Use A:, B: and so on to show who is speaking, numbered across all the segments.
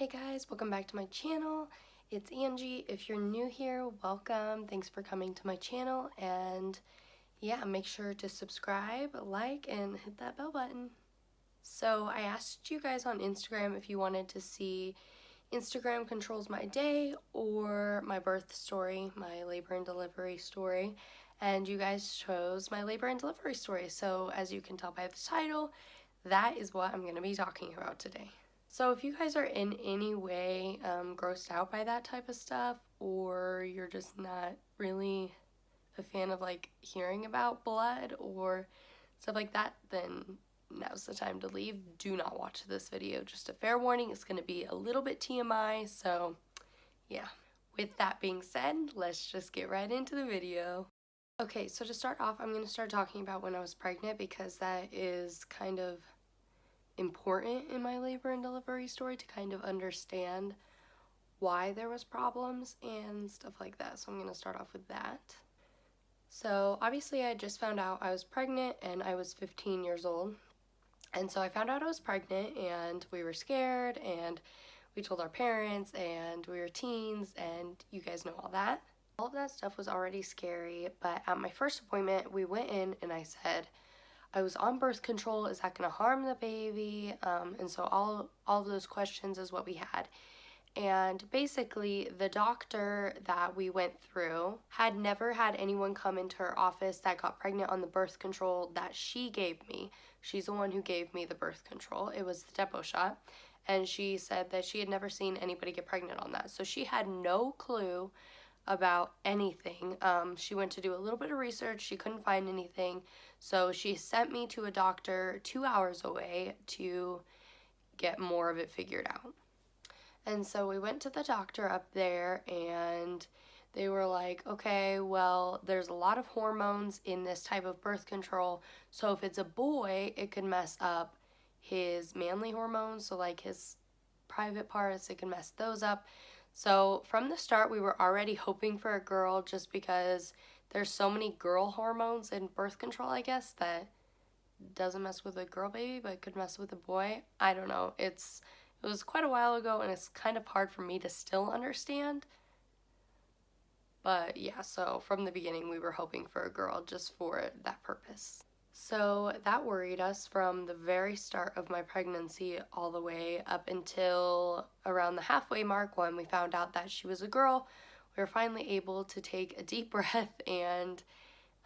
A: Hey guys, welcome back to my channel. It's Angie. If you're new here, welcome. Thanks for coming to my channel, and yeah, make sure to subscribe, like, and hit that bell button. So I asked you guys on Instagram if you wanted to see Instagram controls my day or my birth story, my labor and delivery story, and you guys chose my labor and delivery story. So as you can tell by the title, that is what I'm going to be talking about today. So if you guys are in any way grossed out by that type of stuff, or you're just not really a fan of like hearing about blood or stuff like that, then now's the time to leave. Do not watch this video. Just a fair warning, it's going to be a little bit TMI, so yeah. With that being said, let's just get right into the video. Okay, so to start off, I'm going to start talking about when I was pregnant because that is kind of important in my labor and delivery story to kind of understand why there was problems and stuff like that. So I'm going to start off with that. So obviously I just found out I was pregnant and I was 15 years old. And so I found out I was pregnant and we were scared and we told our parents and we were teens and you guys know all that. All of that stuff was already scary, but at my first appointment we went in and I said, I was on birth control, is that going to harm the baby? And so all of those questions is what we had. And basically, the doctor that we went through had never had anyone come into her office that got pregnant on the birth control that she gave me. She's the one who gave me the birth control. It was the depot shot. And she said that she had never seen anybody get pregnant on that. So she had no clue about anything. She went to do a little bit of research. She couldn't find anything. So she sent me to a doctor 2 hours away to get more of it figured out. And so we went to the doctor up there and they were like, okay, well, there's a lot of hormones in this type of birth control. So if it's a boy, it could mess up his manly hormones. So like his private parts, it can mess those up. So from the start, we were already hoping for a girl just because there's so many girl hormones in birth control, I guess, that doesn't mess with a girl baby, but could mess with a boy. I don't know. It was quite a while ago, and it's kind of hard for me to still understand. But yeah, so from the beginning, we were hoping for a girl just for that purpose. So that worried us from the very start of my pregnancy all the way up until around the halfway mark when we found out that she was a girl. We were finally able to take a deep breath and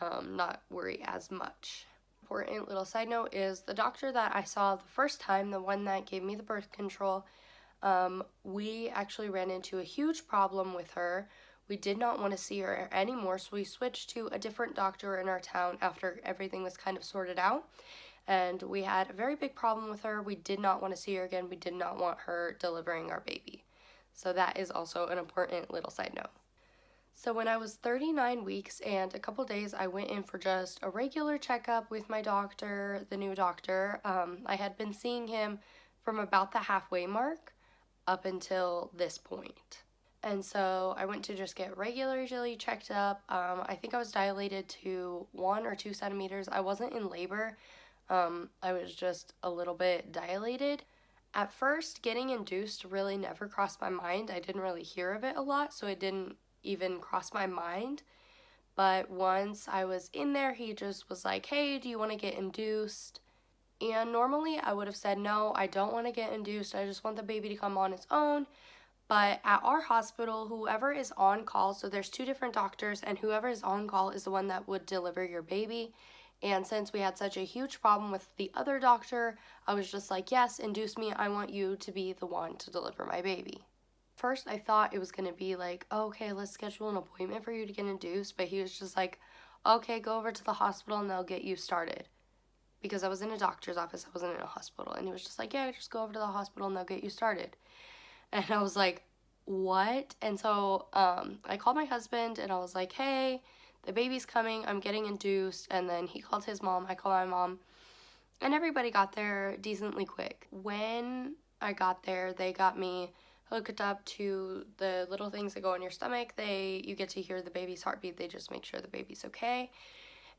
A: not worry as much. Important little side note is the doctor that I saw the first time, the one that gave me the birth control, we actually ran into a huge problem with her. We did not want to see her anymore, so we switched to a different doctor in our town after everything was kind of sorted out. And we had a very big problem with her. We did not want to see her again. We did not want her delivering our baby. So that is also an important little side note. So when I was 39 weeks and a couple days, I went in for just a regular checkup with my doctor, the new doctor. I had been seeing him from about the halfway mark up until this point. And so I went to just get regularly checked up. I think I was dilated to 1 or 2 centimeters. I wasn't in labor. I was just a little bit dilated. At first, getting induced really never crossed my mind. I didn't really hear of it a lot, so it didn't even cross my mind. But once I was in there, he just was like, hey, do you want to get induced? And normally I would have said, no, I don't want to get induced. I just want the baby to come on its own. But at our hospital, whoever is on call, so there's 2 different doctors, and whoever is on call is the one that would deliver your baby. And since we had such a huge problem with the other doctor, I was just like, yes, induce me. I want you to be the one to deliver my baby. First, I thought it was going to be like, oh, okay, let's schedule an appointment for you to get induced. But he was just like, okay, go over to the hospital and they'll get you started. Because I was in a doctor's office, I wasn't in a hospital. And he was just like, yeah, just go over to the hospital and they'll get you started. And I was like, what? And so I called my husband and I was like, hey, the baby's coming, I'm getting induced. And then he called his mom, I called my mom, and everybody got there decently quick. When I got there, they got me hooked up to the little things that go in your stomach. You get to hear the baby's heartbeat. They just make sure the baby's okay.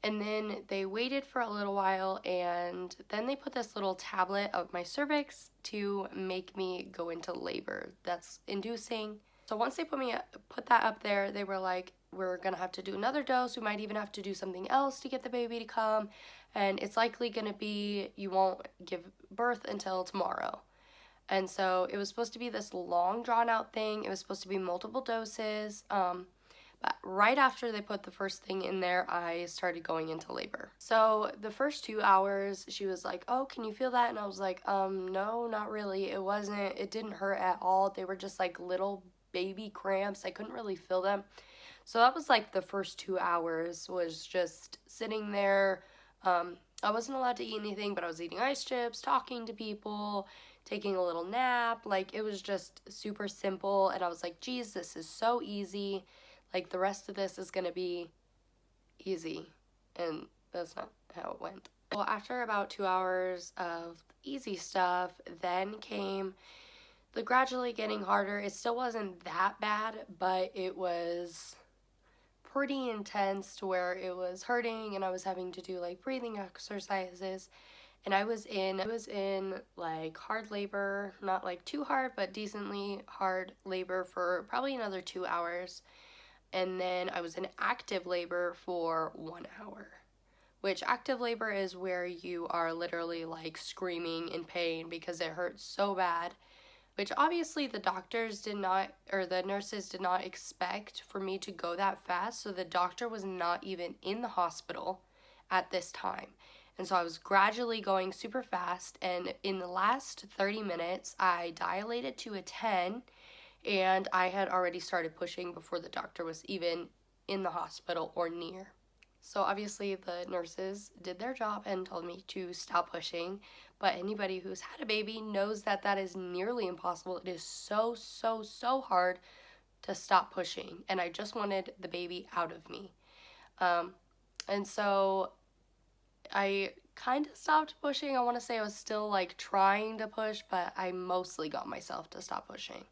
A: And then they waited for a little while, and then they put this little tablet of my cervix to make me go into labor. That's inducing. So once they put that up there, they were like, we're gonna have to do another dose. We might even have to do something else to get the baby to come, and it's likely gonna be you won't give birth until tomorrow. And so it was supposed to be this long drawn out thing. It was supposed to be multiple doses. But right after they put the first thing in there, I started going into labor. So the first 2 hours, she was like, oh, can you feel that? And I was like, no, not really. It didn't hurt at all. They were just like little baby cramps. I couldn't really feel them. So that was like the first 2 hours was just sitting there. I wasn't allowed to eat anything, but I was eating ice chips, talking to people, taking a little nap. Like, it was just super simple. And I was like, geez, this is so easy. Like, the rest of this is going to be easy. And that's not how it went. Well, after about 2 hours of easy stuff, then came the gradually getting harder. It still wasn't that bad, but it was pretty intense to where it was hurting, and I was having to do like breathing exercises. And I was in like hard labor, not like too hard, but decently hard labor for probably another 2 hours. And then I was in active labor for 1 hour, which active labor is where you are literally like screaming in pain because it hurts so bad, which obviously the doctors did not, or the nurses did not expect for me to go that fast. So the doctor was not even in the hospital at this time. And so I was gradually going super fast. And in the last 30 minutes, I dilated to a 10, and I had already started pushing before the doctor was even in the hospital or near. So obviously the nurses did their job and told me to stop pushing, but anybody who's had a baby knows that that is nearly impossible. It is so, so, so hard to stop pushing, and I just wanted the baby out of me. And so I kind of stopped pushing. I want to say I was still like trying to push, but I mostly got myself to stop pushing.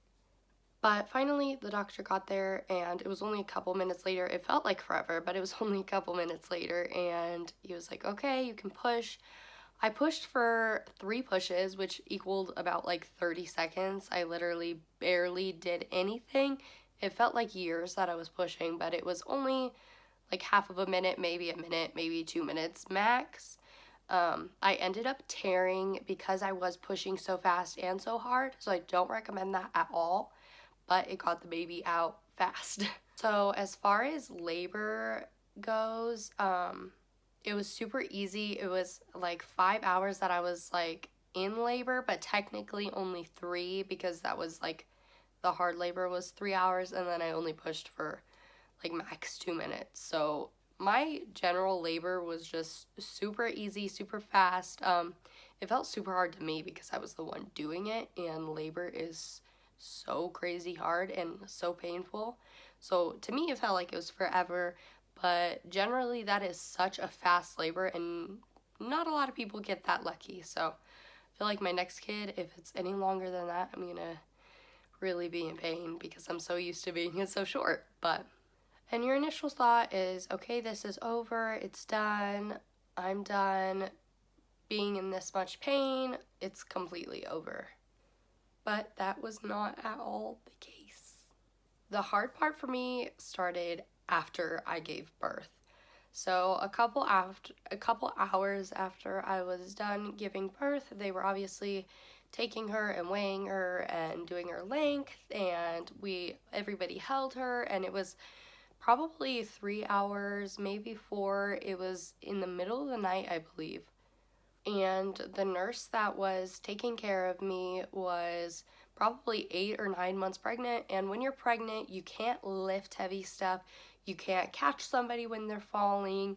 A: But finally, the doctor got there, and it was only a couple minutes later. It felt like forever, but it was only a couple minutes later, and he was like, okay, you can push. I pushed for 3 pushes, which equaled about like 30 seconds. I literally barely did anything. It felt like years that I was pushing, but it was only like half of a minute, maybe 2 minutes max. I ended up tearing because I was pushing so fast and so hard, so I don't recommend that at all. But it got the baby out fast. So as far as labor goes, it was super easy. It was like 5 hours that I was like in labor, but technically only 3, because that was like the hard labor was 3 hours, and then I only pushed for like max 2 minutes. So my general labor was just super easy, super fast. It felt super hard to me because I was the one doing it, and labor is so crazy hard and so painful. So to me, it felt like it was forever, but generally that is such a fast labor, and not a lot of people get that lucky. So I feel like my next kid, if it's any longer than that, I'm gonna really be in pain because I'm so used to being so short. And your initial thought is, okay, this is over, it's done, I'm done being in this much pain, it's completely over. But that was not at all the case. The hard part for me started after I gave birth. So a couple hours after I was done giving birth, they were obviously taking her and weighing her and doing her length, and everybody held her, and it was probably 3 hours, maybe 4. It was in the middle of the night, I believe. And the nurse that was taking care of me was probably 8 or 9 months pregnant. And when you're pregnant, you can't lift heavy stuff. You can't catch somebody when they're falling,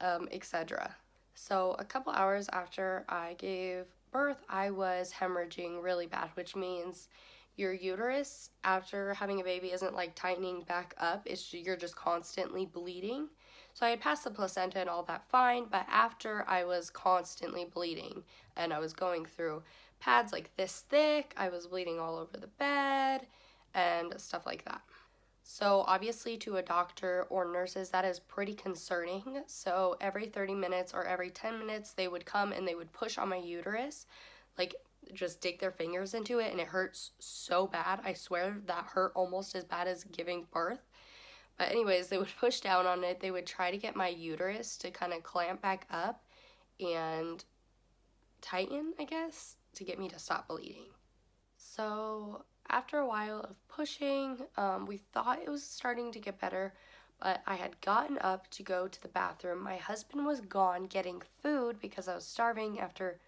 A: etc. So a couple hours after I gave birth, I was hemorrhaging really bad, which means your uterus after having a baby isn't like tightening back up. You're just constantly bleeding. So I had passed the placenta and all that fine, but after I was constantly bleeding, and I was going through pads like this thick, I was bleeding all over the bed and stuff like that. So obviously to a doctor or nurses, that is pretty concerning. So every 30 minutes or every 10 minutes, they would come and they would push on my uterus, like just dig their fingers into it, and it hurts so bad. I swear that hurt almost as bad as giving birth. But anyways, they would push down on it. They would try to get my uterus to kind of clamp back up and tighten, I guess, to get me to stop bleeding. So after a while of pushing, we thought it was starting to get better, but I had gotten up to go to the bathroom. My husband was gone getting food because I was starving after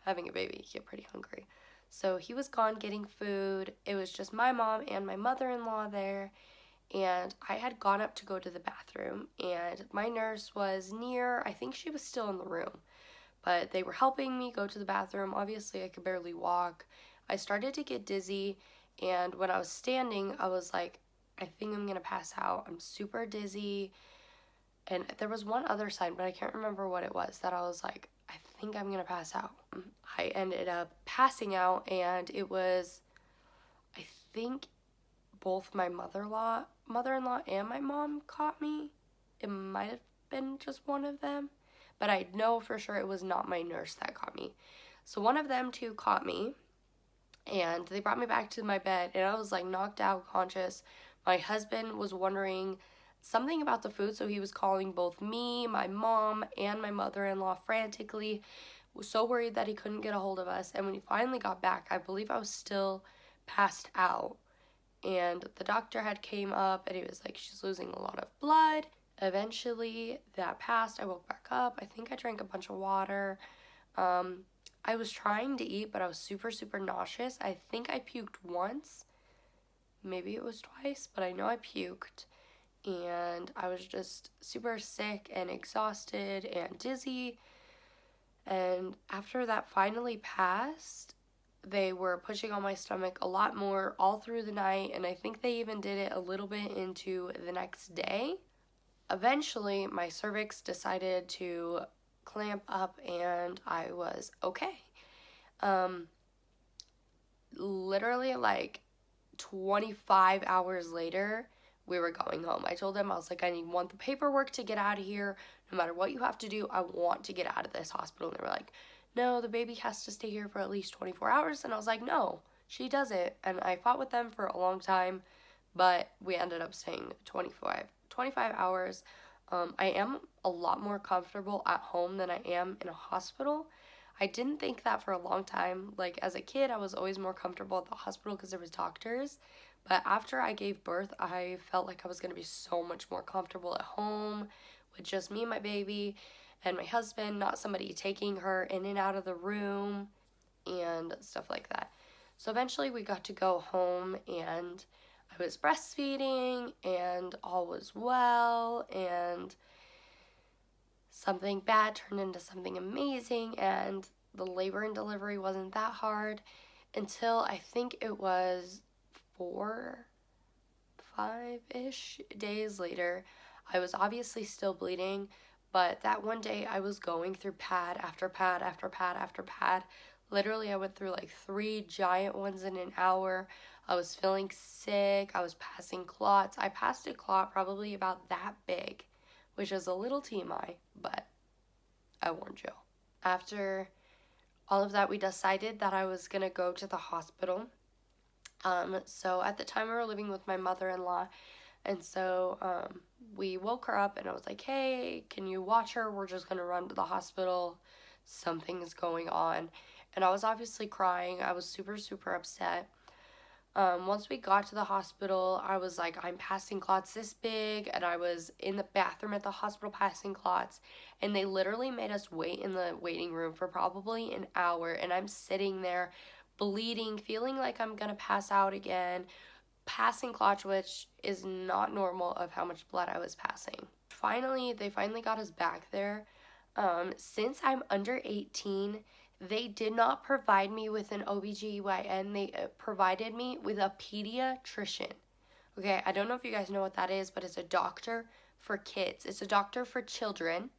A: having a baby. You get pretty hungry. So he was gone getting food. It was just my mom and my mother-in-law there, and I had gone up to go to the bathroom, and my nurse was near. I think she was still in the room, but they were helping me go to the bathroom. Obviously, I could barely walk. I started to get dizzy, and when I was standing, I was like, I think I'm gonna pass out. I'm super dizzy. And there was one other sign, but I can't remember what it was, that I was like, I think I'm gonna pass out. I ended up passing out, and it was, I think, both my mother-in-law and my mom caught me. It might have been just one of them, but I know for sure it was not my nurse that caught me. So one of them two caught me, and they brought me back to my bed, and I was like knocked out, conscious. My husband was wondering something about the food, so he was calling both me, my mom, and my mother-in-law frantically. Was so worried that he couldn't get a hold of us. And when he finally got back, I believe I was still passed out, and the doctor had came up, and he was like, she's losing a lot of blood. Eventually that passed. I woke back up. I think I drank a bunch of water. I was trying to eat, but I was super, super nauseous. I think I puked once. Maybe it was twice, but I know I puked. And I was just super sick and exhausted and dizzy. And after that finally passed, they were pushing on my stomach a lot more all through the night. And I think they even did it a little bit into the next day. Eventually, my cervix decided to clamp up, and I was okay. Literally like 25 hours later, we were going home. I told them, I was like, want the paperwork to get out of here. No matter what you have to do, I want to get out of this hospital. And they were like, no, the baby has to stay here for at least 24 hours. And I was like, no, she doesn't. And I fought with them for a long time, but we ended up staying 25 hours. I am a lot more comfortable at home than I am in a hospital. I didn't think that for a long time. Like, as a kid, I was always more comfortable at the hospital because there was doctors. But after I gave birth, I felt like I was going to be so much more comfortable at home with just me and my baby and my husband, not somebody taking her in and out of the room and stuff like that. So eventually we got to go home, and I was breastfeeding, and all was well, and something bad turned into something amazing, and the labor and delivery wasn't that hard until I think it was 5-ish days later. I was obviously still bleeding, but that one day I was going through pad after pad after pad after pad. Literally, I went through like 3 giant ones in an hour. I was feeling sick. I was passing clots. I passed a clot probably about that big, which is a little TMI, but I warned you. After all of that, we decided that I was going to go to the hospital. So at the time, we were living with my mother-in-law, and so we woke her up, and I was like, hey, can you watch her? We're just going to run to the hospital. Something's going on. And I was obviously crying. I was super, super upset. Once we got to the hospital, I was like, I'm passing clots this big, and I was in the bathroom at the hospital passing clots, and they literally made us wait in the waiting room for probably an hour, and I'm sitting there bleeding, feeling like I'm gonna pass out again, passing clots, which is not normal of how much blood I was passing. They finally got us back there. Since I'm under 18, they did not provide me with an OBGYN. They provided me with a pediatrician. Okay, I don't know if you guys know what that is, but it's a doctor for kids. It's a doctor for children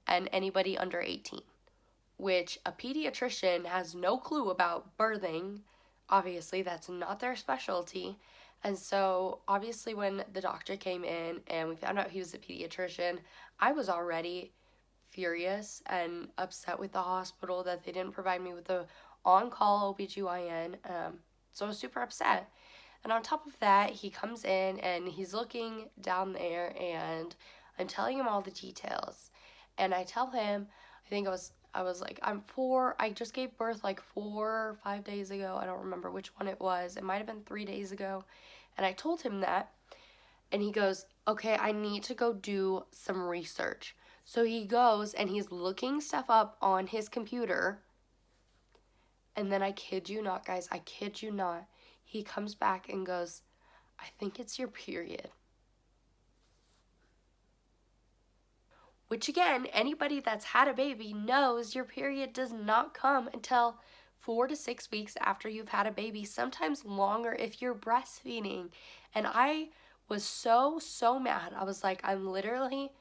A: and anybody under 18, which a pediatrician has no clue about birthing. Obviously, that's not their specialty. And so, obviously, when the doctor came in and we found out he was a pediatrician, I was already furious and upset with the hospital that they didn't provide me with a on-call OBGYN. So I was super upset. And on top of that, he comes in and he's looking down there and I'm telling him all the details. And I tell him, I was like, I just gave birth like 4 or 5 days ago. I don't remember which one it was. It might have been 3 days ago. And I told him that. And he goes, okay, I need to go do some research. So he goes and he's looking stuff up on his computer. And then I kid you not, guys, I kid you not, he comes back and goes, I think it's your period. Which again, anybody that's had a baby knows your period does not come until 4 to 6 weeks after you've had a baby, sometimes longer if you're breastfeeding. And I was so mad. I was like, I'm literally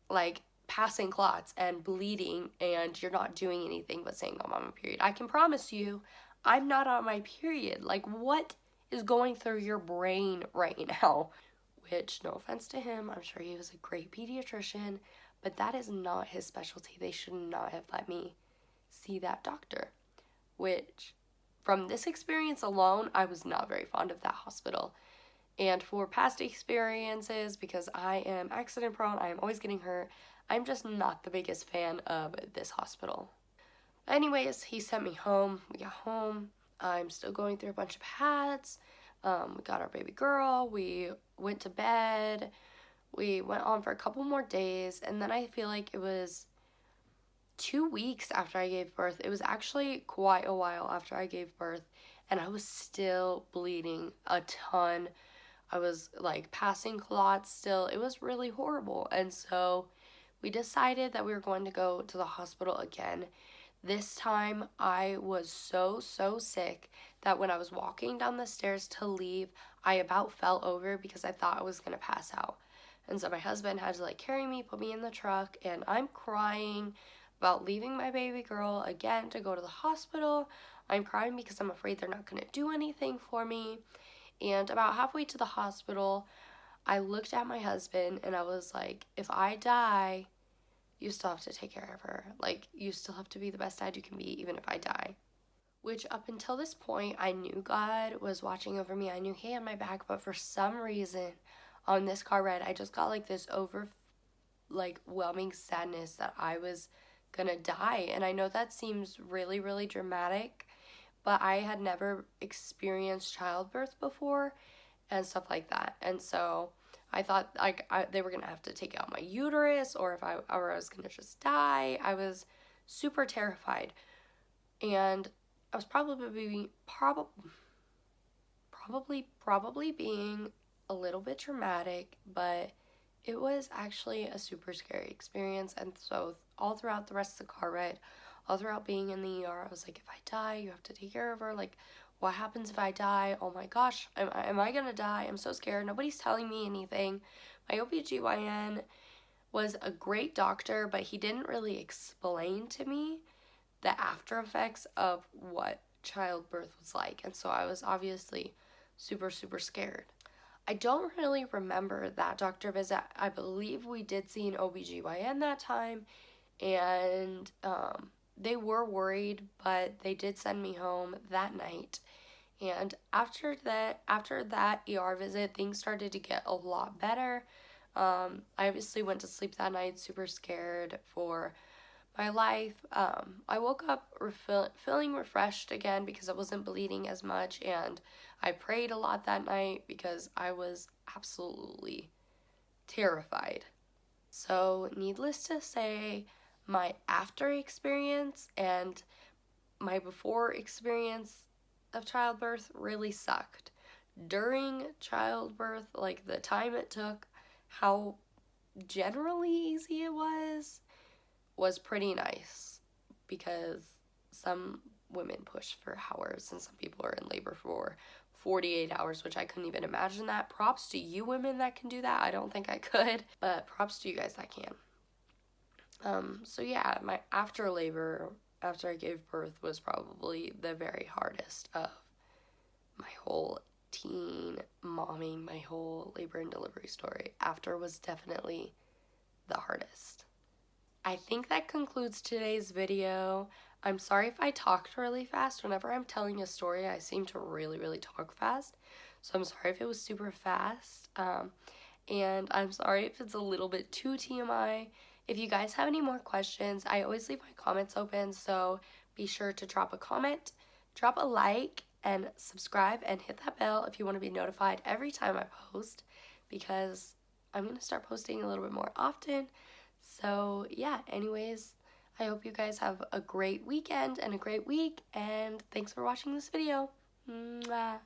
A: like passing clots and bleeding and you're not doing anything but saying I'm on my period. I can promise you I'm not on my period. Like, what is going through your brain right now? Which, no offense to him, I'm sure he was a great pediatrician, but that is not his specialty. They should not have let me see that doctor. Which, from this experience alone, I was not very fond of that hospital. And for past experiences, because I am accident prone, I am always getting hurt, I'm just not the biggest fan of this hospital. Anyways, he sent me home. We got home. I'm still going through a bunch of pads. We got our baby girl. We went to bed. We went on for a couple more days. And then I feel like it was 2 weeks after I gave birth. It was actually quite a while after I gave birth. And I was still bleeding a ton. I was like passing clots still. It was really horrible. And so we decided that we were going to go to the hospital again. This time I was so sick that when I was walking down the stairs to leave, I about fell over because I thought I was going to pass out. And so my husband had to like carry me, put me in the truck, and I'm crying about leaving my baby girl again to go to the hospital. I'm crying because I'm afraid they're not going to do anything for me. And about halfway to the hospital, I looked at my husband and I was like, if I die, you still have to take care of her. Like, you still have to be the best dad you can be, even if I die. Which, up until this point, I knew God was watching over me. I knew He had my back, but for some reason, on this car ride, I just got like this overwhelming sadness that I was gonna die. And I know that seems really dramatic, but I had never experienced childbirth before and stuff like that. And so I thought like they were going to have to take out my uterus or if I was going to just die. I was super terrified. And I was probably being a little bit dramatic, but it was actually a super scary experience. And so all throughout the rest of the car ride, all throughout being in the ER, I was like, if I die, you have to take care of her. Like, what happens if I die? Oh my gosh, am I gonna die? I'm so scared. Nobody's telling me anything. My OBGYN was a great doctor, but he didn't really explain to me the after effects of what childbirth was like. And so I was obviously super scared. I don't really remember that doctor visit. I believe we did see an OBGYN that time, and they were worried, but they did send me home that night. And after that ER visit, things started to get a lot better. I obviously went to sleep that night super scared for my life. I woke up feeling refreshed again because I wasn't bleeding as much, and I prayed a lot that night because I was absolutely terrified. So, needless to say, my after experience and my before experience of childbirth really sucked. During childbirth, like the time it took, how generally easy it was pretty nice because some women push for hours and some people are in labor for 48 hours, which I couldn't even imagine that. Props to you women that can do that. I don't think I could, but props to you guys that can. So yeah, my after labor, after I gave birth, was probably the very hardest of my whole teen momming my whole labor and delivery story. After was definitely the hardest. I think that concludes today's video. I'm sorry if I talked really fast. Whenever I'm telling a story, I seem to really talk fast. So I'm sorry if it was super fast. And I'm sorry if it's a little bit too TMI. If you guys have any more questions, I always leave my comments open, so be sure to drop a comment, drop a like, and subscribe, and hit that bell if you want to be notified every time I post, because I'm going to start posting a little bit more often. So yeah, anyways, I hope you guys have a great weekend and a great week, and thanks for watching this video. Mwah.